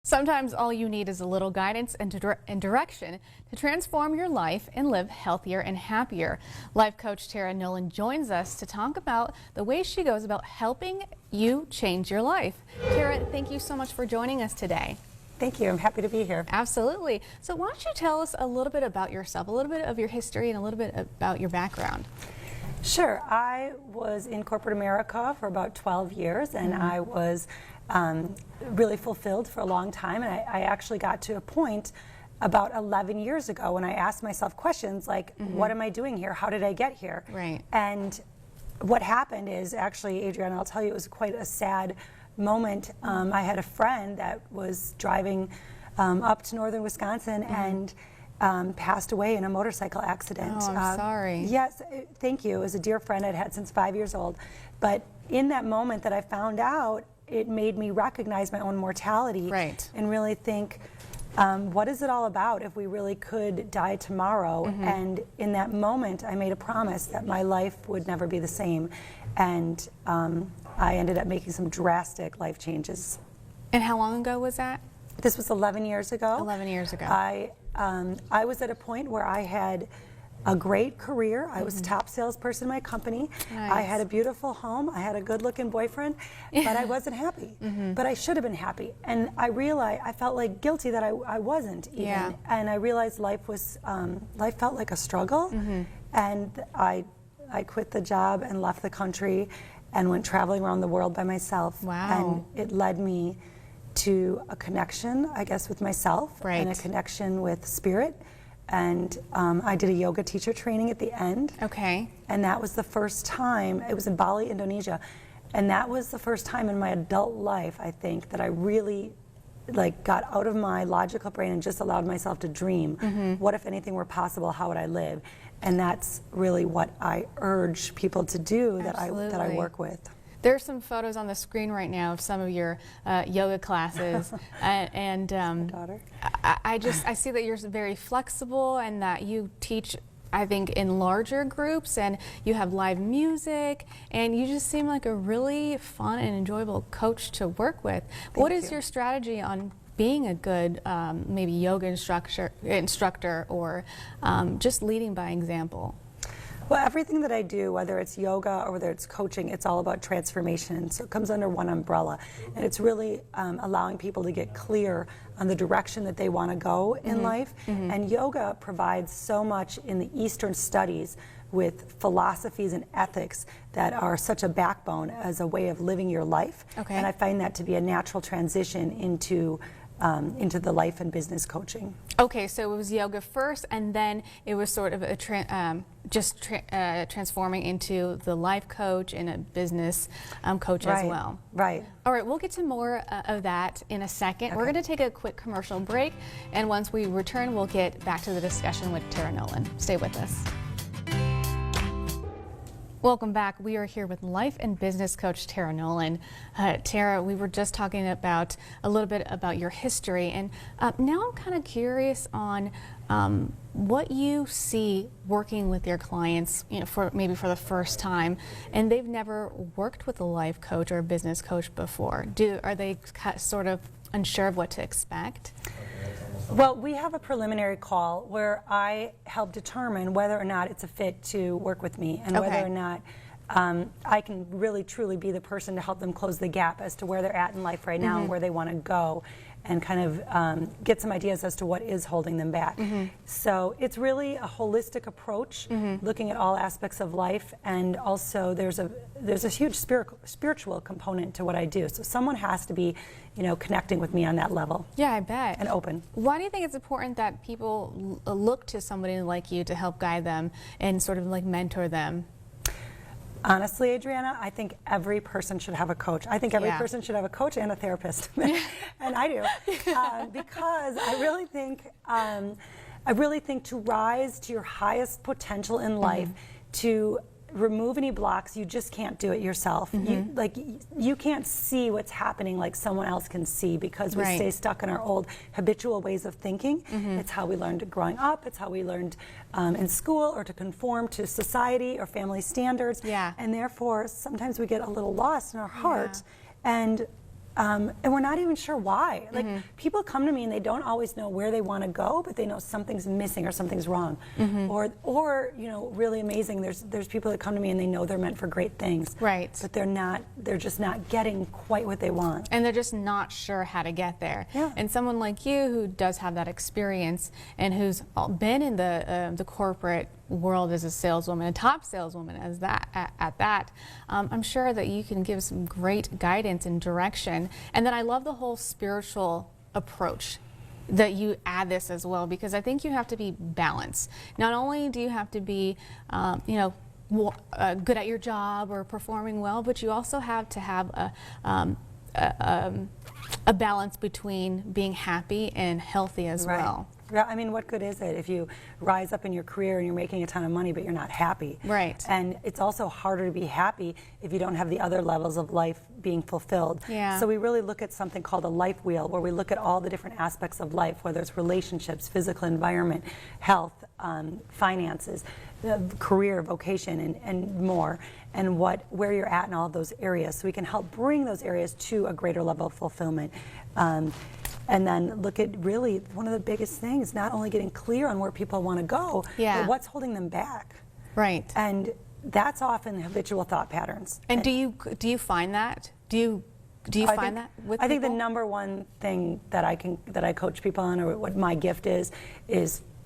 Sometimes all you need is a little guidance and direction to transform your life and live healthier and happier. Life coach Tara Nolan joins us to talk about the way she goes about helping you change your life. Tara, thank you so much for joining us today. Thank you. I'm happy to be here. Absolutely. So why don't you tell us a little bit about yourself, a little bit of your history and a little bit about your background? Sure. I was in corporate America for about 12 years, and I was really fulfilled for a long time. And I actually got to a point about 11 years ago when I asked myself questions like, what am I doing here? How did I get here? Right. And what happened is, actually, Adriana, I'll tell you, it was quite a sad moment. I had a friend that was driving up to northern Wisconsin and passed away in a motorcycle accident. Oh, I'm sorry. Yes, thank you. It was a dear friend I'd had since 5 years old. But in that moment that I found out, it made me recognize my own mortality. Right. And really think, what is it all about if we really could die tomorrow? And in that moment, I made a promise that my life would never be the same. And I ended up making some drastic life changes. And how long ago was that? This was 11 years ago. 11 years ago. I was at a point where I had a great career. I was a top salesperson in my company. Nice. I had a beautiful home. I had a good-looking boyfriend, but I wasn't happy. But I should have been happy. And I realized, I felt like guilty that I wasn't even. Yeah. And I realized life felt like a struggle. And I quit the job and left the country and went traveling around the world by myself. Wow. And it led me to a connection, I guess, with myself. Right. And a connection with spirit. And I did a yoga teacher training at the end. Okay. And that was the first time, it was in Bali, Indonesia, and that was the first time in my adult life, I think, that I really got out of my logical brain and just allowed myself to dream. What if anything were possible? How would I live? And that's really what I urge people to do, that I work with. There's some photos on the screen right now of some of your yoga classes, and Daughter. I see that you're very flexible and that you teach, I think, in larger groups, and you have live music, and you just seem like a really fun and enjoyable coach to work with. What is your strategy on being a good maybe yoga instructor or just leading by example? Well, everything that I do, whether it's yoga or whether it's coaching, it's all about transformation. So it comes under one umbrella. And it's really allowing people to get clear on the direction that they want to go in life. And yoga provides so much in the Eastern studies with philosophies and ethics that are such a backbone as a way of living your life. Okay. And I find that to be a natural transition into the life and business coaching. Okay, so it was yoga first, and then it was sort of a transforming into the life coach and a business coach as well. Right. All right, we'll get to more of that in a second. Okay. We're going to take a quick commercial break, and once we return, we'll get back to the discussion with Tara Nolan. Stay with us. Welcome back. We are here with life and business coach Tara Nolan. Tara, we were just talking about a little bit about your history, and now I'm kind of curious on what you see working with your clients, maybe for the first time, and they've never worked with a life coach or a business coach before. Are they sort of unsure of what to expect? Well, we have a preliminary call where I help determine whether or not it's a fit to work with me, and whether or not I can really truly be the person to help them close the gap as to where they're at in life right now and where they want to go, and kind of get some ideas as to what is holding them back. So it's really a holistic approach, looking at all aspects of life, and also there's a huge spiritual component to what I do. So someone has to be, connecting with me on that level. Yeah, I bet. And open. Why do you think it's important that people look to somebody like you to help guide them and sort of like mentor them? Honestly, Adriana, I think every person should have a coach. I think every person should have a coach and a therapist, and I do, because I really think to rise to your highest potential in life, to remove any blocks, you just can't do it yourself. You can't see what's happening like someone else can see, because we stay stuck in our old habitual ways of thinking. It's how we learned growing up, it's how we learned in school, or to conform to society or family standards. And therefore sometimes we get a little lost in our heart. And And we're not even sure why. Like, people come to me and they don't always know where they want to go, but they know something's missing or something's wrong. Or you know, really amazing, there's people that come to me and they know they're meant for great things. Right. But they're just not getting quite what they want. And they're just not sure how to get there. Yeah. And someone like you who does have that experience and who's been in the corporate world as a saleswoman, a top saleswoman as that at that, I'm sure that you can give some great guidance and direction. And then I love the whole spiritual approach that you add this as well, because I think you have to be balanced. Not only do you have to be, you know, good at your job or performing well, but you also have to have a balance between being happy and healthy as well. Yeah, I mean, what good is it if you rise up in your career and you're making a ton of money, but you're not happy? Right. And it's also harder to be happy if you don't have the other levels of life being fulfilled. Yeah. So we really look at something called a life wheel, where we look at all the different aspects of life, whether it's relationships, physical environment, health, finances, career, vocation, and more, and where you're at in all of those areas, so we can help bring those areas to a greater level of fulfillment. And then look at really one of the biggest things, not only getting clear on where people want to go, but what's holding them back. Right. And that's often habitual thought patterns. And do you find that? Do you find that with I think the people? number one thing that I coach people on, or what my gift is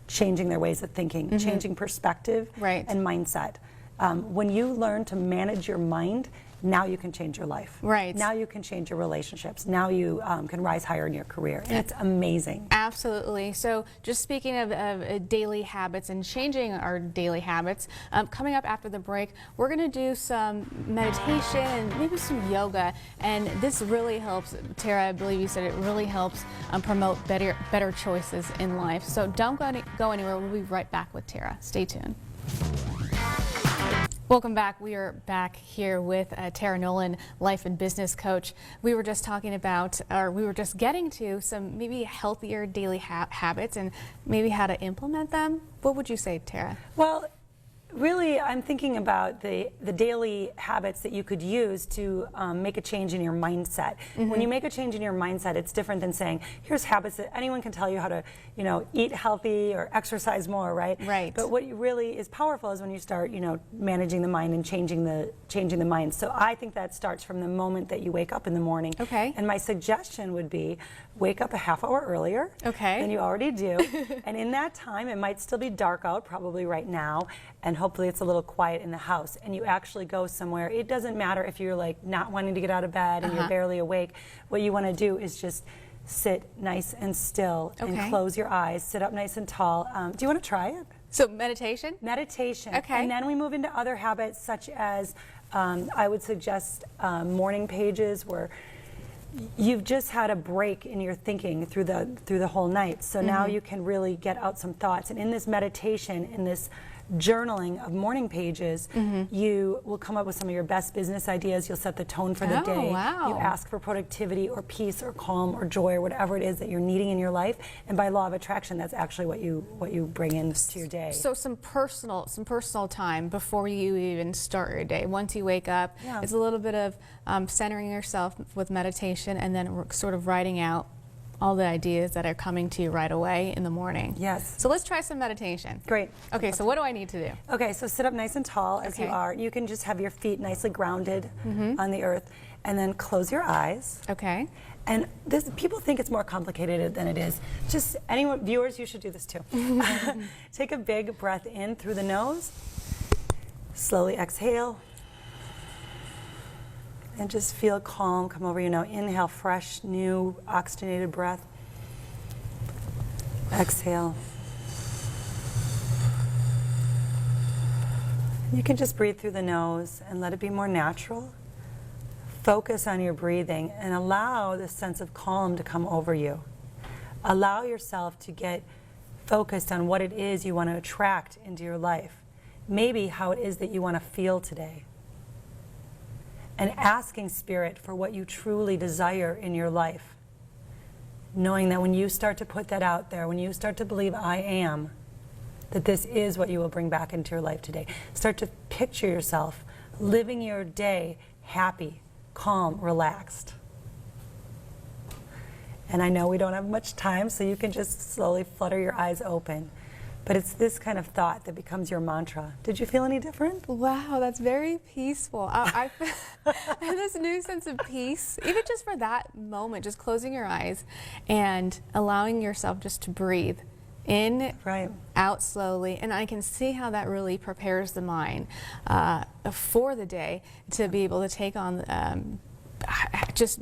changing their ways of thinking, changing perspective and mindset. When you learn to manage your mind, now you can change your life. Right. Now you can change your relationships. Now you can rise higher in your career. And it's amazing. Absolutely. So just speaking of daily habits and changing our daily habits, coming up after the break, we're going to do some meditation and maybe some yoga. And this really helps, Tara, I believe you said it really helps promote better choices in life. So don't go anywhere. We'll be right back with Tara. Stay tuned. Welcome back. We are back here with Tara Nolan, life and business coach. We were just talking about, or we were just getting to some maybe healthier daily habits and maybe how to implement them. What would you say, Tara? Well, really, I'm thinking about the daily habits that you could use to make a change in your mindset. When you make a change in your mindset, it's different than saying, here's habits that anyone can tell you how to, you know, eat healthy or exercise more, right? Right. But what really is powerful is when you start, you know, managing the mind and changing the mind. So I think that starts from the moment that you wake up in the morning. Okay. And my suggestion would be wake up a half hour earlier than you already do. And in that time, it might still be dark out, probably right now, and hopefully it's a little quiet in the house, and you actually go somewhere. It doesn't matter if you're like not wanting to get out of bed and you're barely awake. What you want to do is just sit nice and still and close your eyes, sit up nice and tall. Do you want to try it? So meditation? Meditation. Okay. And then we move into other habits, such as I would suggest morning pages, where you've just had a break in your thinking through the whole night. So now you can really get out some thoughts. And in this meditation, in this journaling of morning pages, you will come up with some of your best business ideas. You'll set the tone for the day. Wow. You ask for productivity or peace or calm or joy or whatever it is that you're needing in your life. And by law of attraction, that's actually what you bring into your day. So some personal time before you even start your day. Once you wake up, it's a little bit of centering yourself with meditation, and then sort of writing out all the ideas that are coming to you right away in the morning. Yes. So let's try some meditation. Great. Okay, so what do I need to do? Okay, so sit up nice and tall as you are. You can just have your feet nicely grounded on the earth, and then close your eyes. Okay. And people think it's more complicated than it is. Just anyone, viewers, you should do this too. Take a big breath in through the nose. Slowly exhale. And just feel calm come over you now. Inhale, fresh, new, oxygenated breath. Exhale. You can just breathe through the nose and let it be more natural. Focus on your breathing and allow this sense of calm to come over you. Allow yourself to get focused on what it is you want to attract into your life. Maybe how it is that you want to feel today. And asking Spirit for what you truly desire in your life. Knowing that when you start to put that out there, when you start to believe I am, that this is what you will bring back into your life today. Start to picture yourself living your day happy, calm, relaxed. And I know we don't have much time, so you can just slowly flutter your eyes open. But it's this kind of thought that becomes your mantra. Did you feel any different? Wow, that's very peaceful. I have this new sense of peace, even just for that moment, just closing your eyes and allowing yourself just to breathe in, Right. out slowly. And I can see how that really prepares the mind for the day to be able to take on just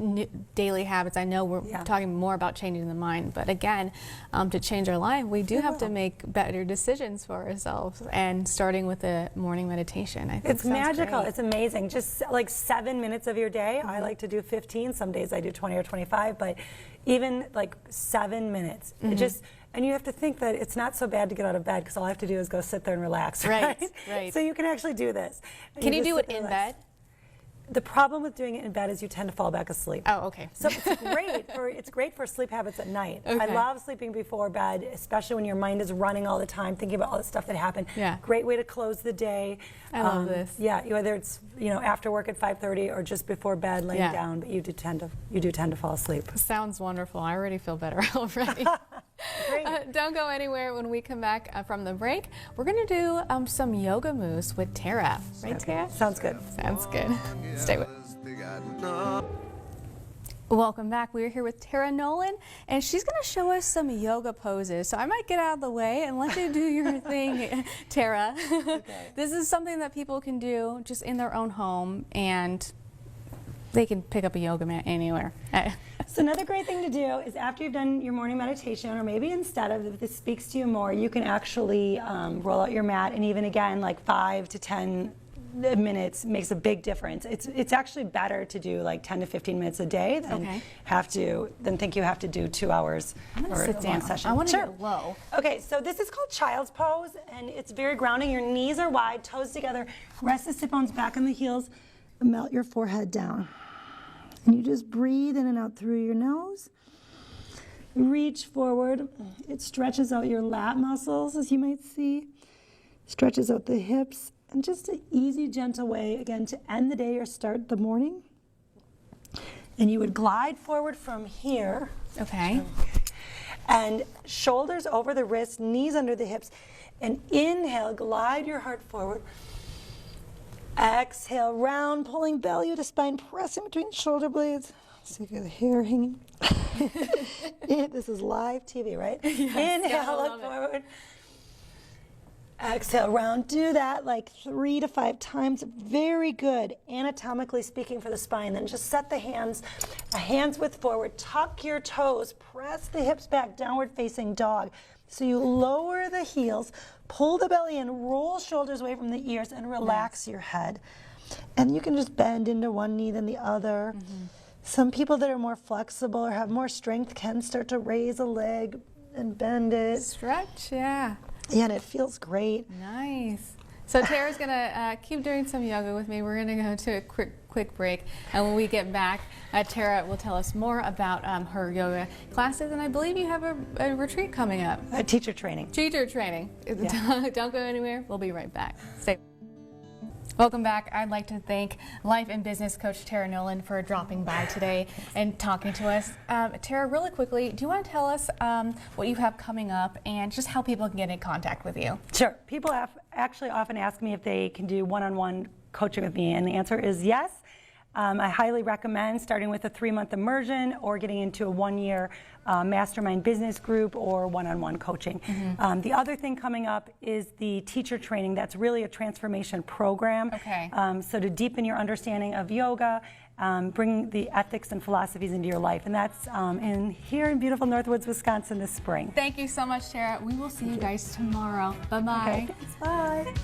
daily habits. I know we're talking more about changing the mind, but again, to change our life, we do have to make better decisions for ourselves, and starting with a morning meditation. I think It's magical. great. It's amazing. Just like 7 minutes of your day. I like to do 15. Some days I do 20 or 25, but even like 7 minutes. It just, and you have to think that it's not so bad to get out of bed, because all I have to do is go sit there and relax. Right, right. So you can actually do this. Can you just do sit it there in and relax. bed? The problem with doing it in bed is you tend to fall back asleep. Oh, okay. So it's great for sleep habits at night. I Okay. love sleeping before bed, especially when your mind is running all the time, thinking about all the stuff that happened. Yeah. Great way to close the day. I love this. Yeah, whether it's after work at 5:30 or just before bed, laying down, but you do tend to fall asleep. Sounds wonderful. I already feel better already. Great. Don't go anywhere. When we come back from the break, we're going to do some yoga moves with Tara. Right, Tara? Sounds good. Sounds good. Stay with us. Welcome back. We're here with Tara Nolan, and she's going to show us some yoga poses. So I might get out of the way and let you do your thing, Tara. Okay. This is something that people can do just in their own home, and they can pick up a yoga mat anywhere. So another great thing to do is after you've done your morning meditation, or maybe instead of, if this speaks to you more, you can actually roll out your mat, and even again, like 5 to 10 minutes makes a big difference. It's actually better to do like 10 to 15 minutes a day than think you have to do 2 hours or sit a down. long session. I want to Sure. get low. Okay, so this is called child's pose, and it's very grounding. Your knees are wide, toes together. Rest the sit bones back on the heels, and melt your forehead down. And you just breathe in and out through your nose. Reach forward. It stretches out your lat muscles, as you might see. Stretches out the hips. And just an easy, gentle way, again, to end the day or start the morning. And you would glide forward from here. Okay. And shoulders over the wrists, knees under the hips. And inhale, glide your heart forward. Exhale, round, pulling belly to spine, pressing between shoulder blades. So you get the hair hanging. This is live TV, right? Yes, Inhale, gotta look love it. forward. Exhale, round. Do that like 3 to 5 times. Very good, anatomically speaking, for the spine. Then just set the hands width forward. Tuck your toes. Press the hips back, downward facing dog. So you lower the heels, pull the belly in, roll shoulders away from the ears, and relax your head. And you can just bend into one knee than the other. Some people that are more flexible or have more strength can start to raise a leg and bend it. Stretch, yeah. Yeah, and it feels great. Nice. So Tara's going to keep doing some yoga with me. We're going to go to a quick break. And when we get back, Tara will tell us more about her yoga classes. And I believe you have a retreat coming up. Teacher training. Teacher training. Yeah. Don't go anywhere. We'll be right back. Stay. Welcome back. I'd like to thank life and business coach Tara Nolan for dropping by today and talking to us. Tara, really quickly, do you want to tell us what you have coming up and just how people can get in contact with you? Sure. People actually often ask me if they can do one-on-one coaching with me, and the answer is yes. I highly recommend starting with a 3-month immersion or getting into a 1-year mastermind business group or one-on-one coaching. The other thing coming up is the teacher training. That's really a transformation program. Okay. So to deepen your understanding of yoga, bring the ethics and philosophies into your life. And that's here in beautiful Northwoods, Wisconsin this spring. Thank you so much, Tara. We will see you guys tomorrow. Bye-bye. Okay, thanks. Bye.